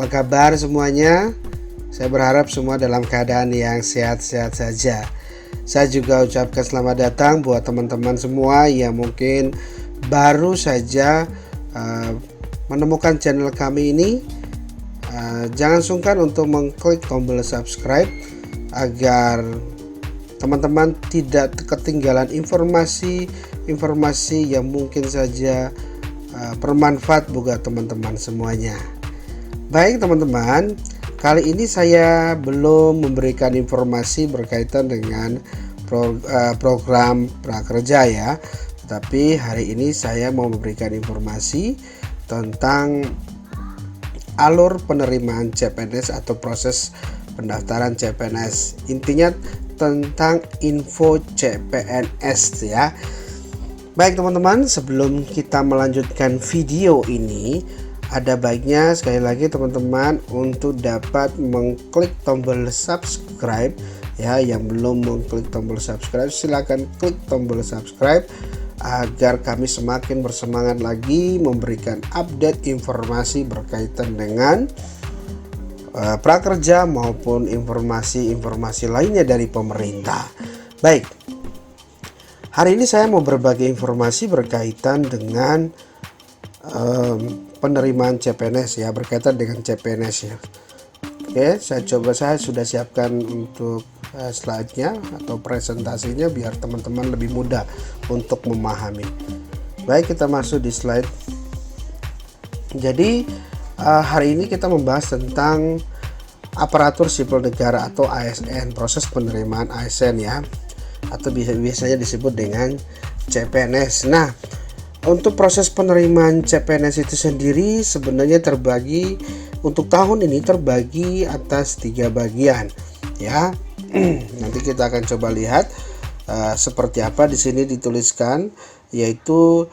Apa kabar semuanya? Saya berharap semua dalam keadaan yang sehat-sehat saja. Saya juga ucapkan selamat datang buat teman-teman semua yang mungkin baru saja menemukan channel kami ini. Jangan sungkan untuk mengklik tombol subscribe agar teman-teman tidak ketinggalan informasi yang mungkin saja bermanfaat buat teman-teman semuanya. Baik teman-teman, kali ini saya belum memberikan informasi berkaitan dengan program prakerja ya. Tapi hari ini saya mau memberikan informasi tentang alur penerimaan CPNS atau proses pendaftaran CPNS. Intinya tentang info CPNS ya. Baik teman-teman, sebelum kita melanjutkan video ini, ada baiknya sekali lagi teman-teman untuk dapat mengklik tombol subscribe ya. Yang belum mengklik tombol subscribe, silakan klik tombol subscribe agar kami semakin bersemangat lagi memberikan update informasi berkaitan dengan prakerja maupun informasi-informasi lainnya dari pemerintah. Baik, hari ini saya mau berbagi informasi berkaitan dengan penerimaan CPNS ya, berkaitan dengan CPNS ya. Oke, saya sudah siapkan untuk slide-nya atau presentasinya biar teman-teman lebih mudah untuk memahami. Baik, kita masuk di slide. Jadi hari ini kita membahas tentang aparatur sipil negara atau ASN, proses penerimaan ASN ya, atau biasanya disebut dengan CPNS. Nah, untuk proses penerimaan CPNS itu sendiri sebenarnya terbagi untuk tahun ini terbagi atas 3 bagian ya. Nanti kita akan coba lihat seperti apa. Di sini dituliskan yaitu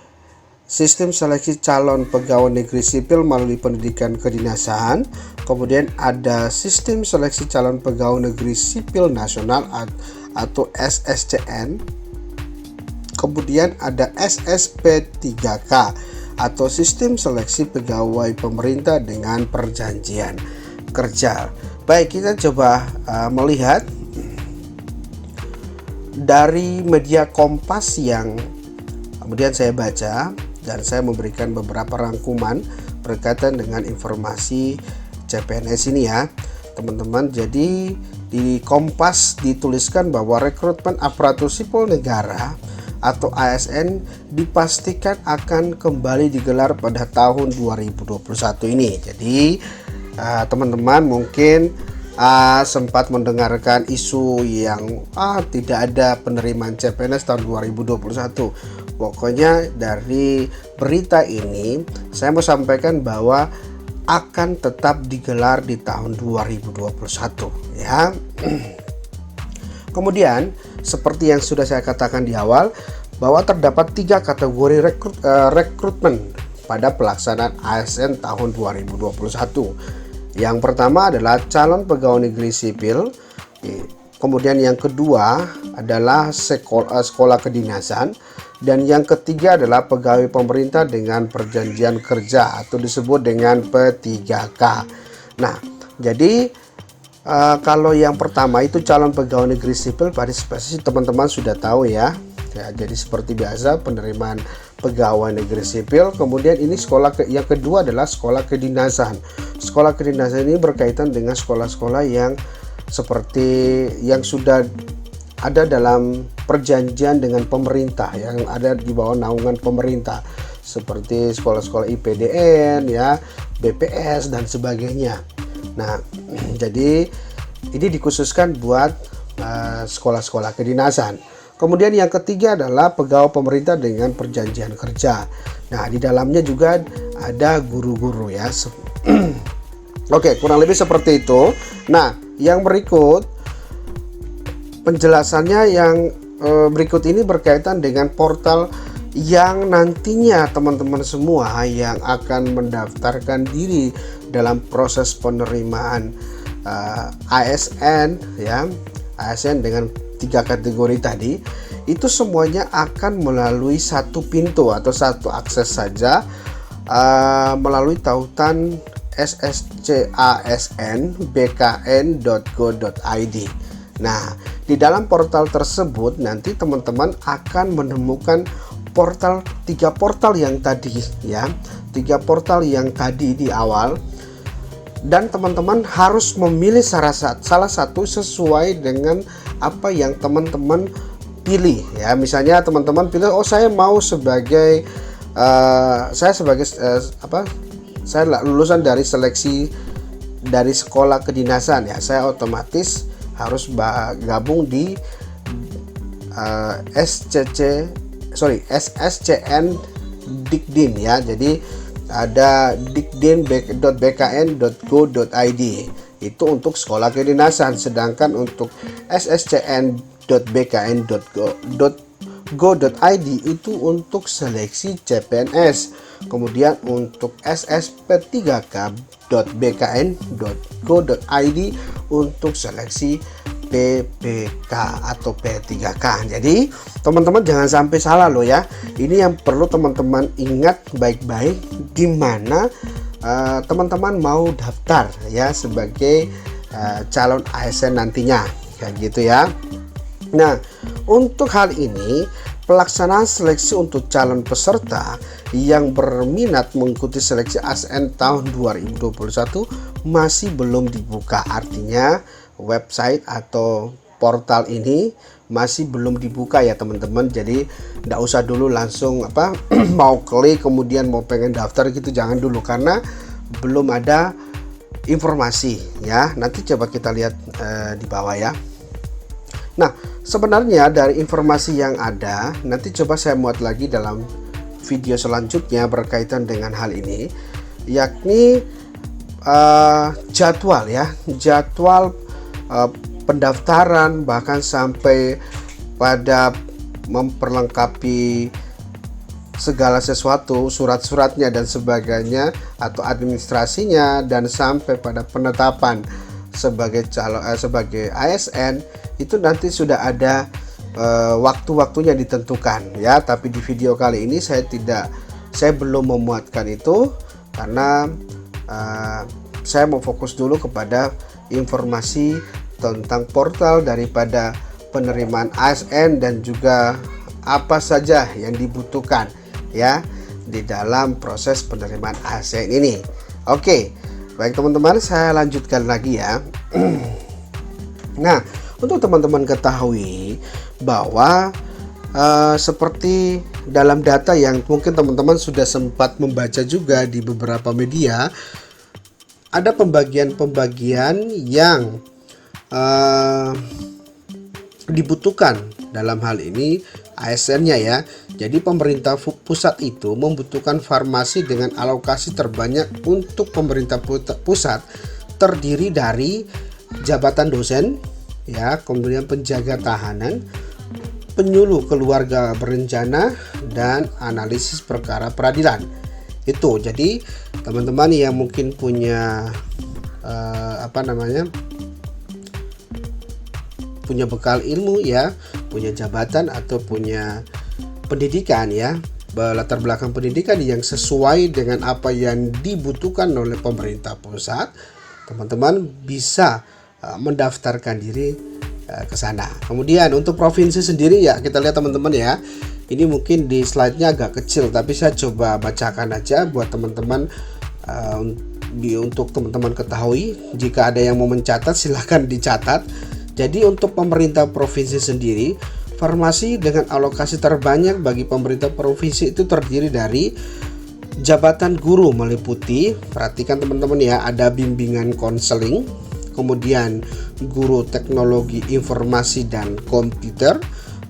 sistem seleksi calon pegawai negeri sipil melalui pendidikan kedinasan. Kemudian ada sistem seleksi calon pegawai negeri sipil nasional atau SSCN. Kemudian ada SSP3K atau sistem seleksi pegawai pemerintah dengan perjanjian kerja. Baik, kita coba melihat dari media Kompas yang kemudian saya baca dan saya memberikan beberapa rangkuman berkaitan dengan informasi CPNS ini ya teman-teman. Jadi di Kompas dituliskan bahwa rekrutmen aparatur sipil negara atau ASN dipastikan akan kembali digelar pada tahun 2021 ini. Jadi teman-teman mungkin sempat mendengarkan isu yang tidak ada penerimaan CPNS tahun 2021. Pokoknya dari berita ini saya mau sampaikan bahwa akan tetap digelar di tahun 2021 ya. Kemudian seperti yang sudah saya katakan di awal bahwa terdapat 3 kategori rekrutmen pada pelaksanaan ASN tahun 2021. Yang pertama adalah calon pegawai negeri sipil. Kemudian yang kedua adalah sekolah kedinasan. Dan yang ketiga adalah pegawai pemerintah dengan perjanjian kerja atau disebut dengan P3K. Nah, jadi kalau yang pertama itu calon pegawai negeri sipil, pada spesies teman-teman sudah tahu ya. Jadi seperti biasa penerimaan pegawai negeri sipil. Kemudian ini yang kedua adalah sekolah kedinasan. Sekolah kedinasan ini berkaitan dengan sekolah-sekolah yang seperti yang sudah ada dalam perjanjian dengan pemerintah, yang ada di bawah naungan pemerintah, seperti sekolah-sekolah IPDN ya, BPS dan sebagainya. Nah, jadi ini dikhususkan buat sekolah-sekolah kedinasan. Kemudian yang ketiga adalah pegawai pemerintah dengan perjanjian kerja. Nah, di dalamnya juga ada guru-guru ya. Oke, kurang lebih seperti itu. Nah, yang berikut penjelasannya yang berikut ini berkaitan dengan portal yang nantinya teman-teman semua yang akan mendaftarkan diri dalam proses penerimaan ASN ya, ASN dengan 3 kategori tadi, itu semuanya akan melalui satu pintu atau satu akses saja, melalui tautan sscasn.bkn.go.id. Nah, di dalam portal tersebut nanti teman-teman akan menemukan tiga portal yang tadi ya, tiga portal yang tadi di awal, dan teman-teman harus memilih salah satu sesuai dengan apa yang teman-teman pilih ya. Misalnya teman-teman pilih, oh saya mau sebagai saya lulusan dari seleksi dari sekolah kedinasan ya, saya otomatis harus gabung di SSCN Dikdin ya. Jadi ada dikdin.bkn.go.id itu untuk sekolah kedinasan, sedangkan untuk sscn.bkn.go.id itu untuk seleksi CPNS. Kemudian untuk ssp3k.bkn.go.id untuk seleksi PPK atau P3K. Jadi teman-teman jangan sampai salah loh ya. Ini yang perlu teman-teman ingat baik-baik, di mana teman-teman mau daftar ya sebagai calon ASN nantinya, kayak gitu ya. Nah, untuk hal ini pelaksanaan seleksi untuk calon peserta yang berminat mengikuti seleksi ASN tahun 2021 masih belum dibuka. Artinya website atau portal ini masih belum dibuka ya teman-teman. Jadi nggak usah dulu langsung mau klik kemudian mau pengen daftar gitu, jangan dulu, karena belum ada informasi ya. Nanti coba kita lihat di bawah ya. Nah, sebenarnya dari informasi yang ada, nanti coba saya muat lagi dalam video selanjutnya berkaitan dengan hal ini, yakni jadwal pendaftaran, bahkan sampai pada memperlengkapi segala sesuatu, surat-suratnya dan sebagainya atau administrasinya, dan sampai pada penetapan sebagai sebagai ASN itu nanti sudah ada waktu-waktunya ditentukan ya. Tapi di video kali ini saya belum memuatkan itu karena saya mau fokus dulu kepada informasi tentang portal daripada penerimaan ASN dan juga apa saja yang dibutuhkan ya di dalam proses penerimaan ASN ini. Oke, baik teman-teman, saya lanjutkan lagi ya. Nah, untuk teman-teman ketahui bahwa seperti dalam data yang mungkin teman-teman sudah sempat membaca juga di beberapa media, ada pembagian yang dibutuhkan dalam hal ini ASN-nya ya. Jadi pemerintah pusat itu membutuhkan farmasi dengan alokasi terbanyak untuk pemerintah pusat, terdiri dari jabatan dosen ya, kemudian penjaga tahanan, penyuluh keluarga berencana, dan analisis perkara peradilan. Itu jadi teman-teman yang mungkin punya punya bekal ilmu ya, punya jabatan atau punya pendidikan ya, latar belakang pendidikan yang sesuai dengan apa yang dibutuhkan oleh pemerintah pusat, teman-teman bisa mendaftarkan diri ke sana. Kemudian untuk provinsi sendiri ya, kita lihat teman-teman ya. Ini mungkin di slide-nya agak kecil, tapi saya coba bacakan aja buat teman-teman, untuk teman-teman ketahui. Jika ada yang mau mencatat silahkan dicatat. Jadi untuk pemerintah provinsi sendiri, farmasi dengan alokasi terbanyak bagi pemerintah provinsi itu terdiri dari jabatan guru, meliputi, perhatikan teman-teman ya, ada bimbingan konseling, kemudian guru teknologi informasi dan komputer,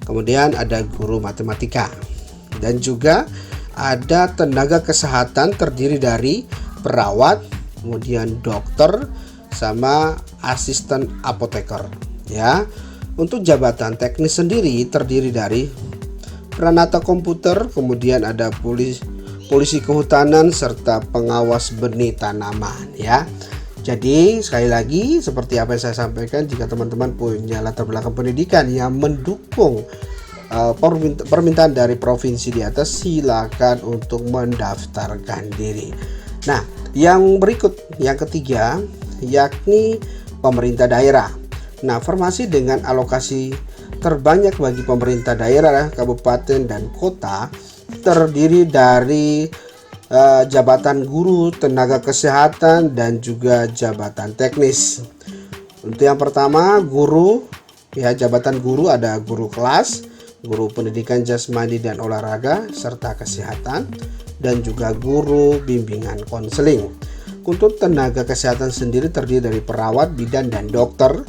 kemudian ada guru matematika, dan juga ada tenaga kesehatan terdiri dari perawat, kemudian dokter, sama asisten apoteker ya. Untuk jabatan teknis sendiri terdiri dari peranata komputer, kemudian ada polisi kehutanan serta pengawas benih tanaman ya. Jadi sekali lagi seperti apa yang saya sampaikan, jika teman-teman punya latar belakang pendidikan yang mendukung permintaan dari provinsi di atas, silakan untuk mendaftarkan diri. Nah, Yang berikut, yang ketiga, yakni pemerintah daerah. Nah, formasi dengan alokasi terbanyak bagi pemerintah daerah, kabupaten, dan kota terdiri dari jabatan guru, tenaga kesehatan, dan juga jabatan teknis. Untuk yang pertama, guru, ya, jabatan guru ada guru kelas, guru pendidikan jasmani dan olahraga, serta kesehatan, dan juga guru bimbingan konseling. Untuk tenaga kesehatan sendiri terdiri dari perawat, bidan, dan dokter.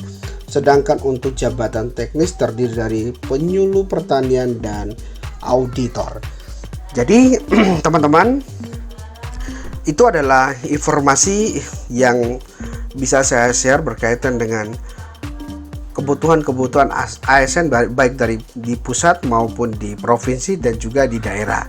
Sedangkan untuk jabatan teknis terdiri dari penyuluh pertanian dan auditor. Jadi teman-teman, itu adalah informasi yang bisa saya share berkaitan dengan kebutuhan-kebutuhan ASN baik dari di pusat maupun di provinsi dan juga di daerah.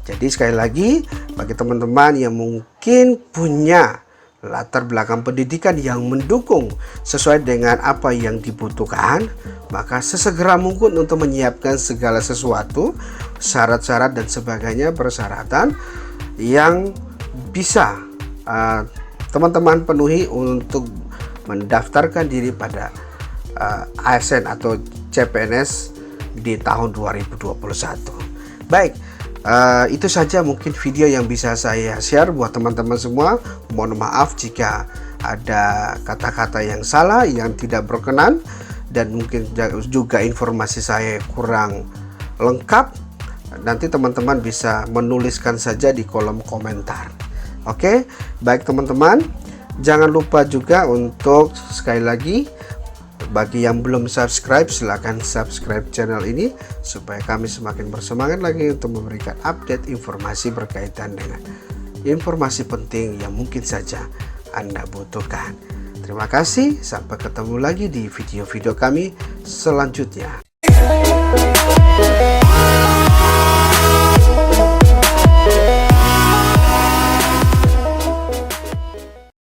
Jadi sekali lagi, bagi teman-teman yang mungkin punya latar belakang pendidikan yang mendukung sesuai dengan apa yang dibutuhkan, maka sesegera mungkin untuk menyiapkan segala sesuatu, syarat-syarat dan sebagainya, persyaratan yang bisa teman-teman penuhi untuk mendaftarkan diri pada ASN atau CPNS di tahun 2021. Baik, itu saja mungkin video yang bisa saya share buat teman-teman semua. Mohon maaf jika ada kata-kata yang salah, yang tidak berkenan, dan mungkin juga informasi saya kurang lengkap. Nanti teman-teman bisa menuliskan saja di kolom komentar. Oke, baik teman-teman, jangan lupa juga untuk sekali lagi, bagi yang belum subscribe, silahkan subscribe channel ini supaya kami semakin bersemangat lagi untuk memberikan update informasi berkaitan dengan informasi penting yang mungkin saja Anda butuhkan. Terima kasih, sampai ketemu lagi di video-video kami selanjutnya.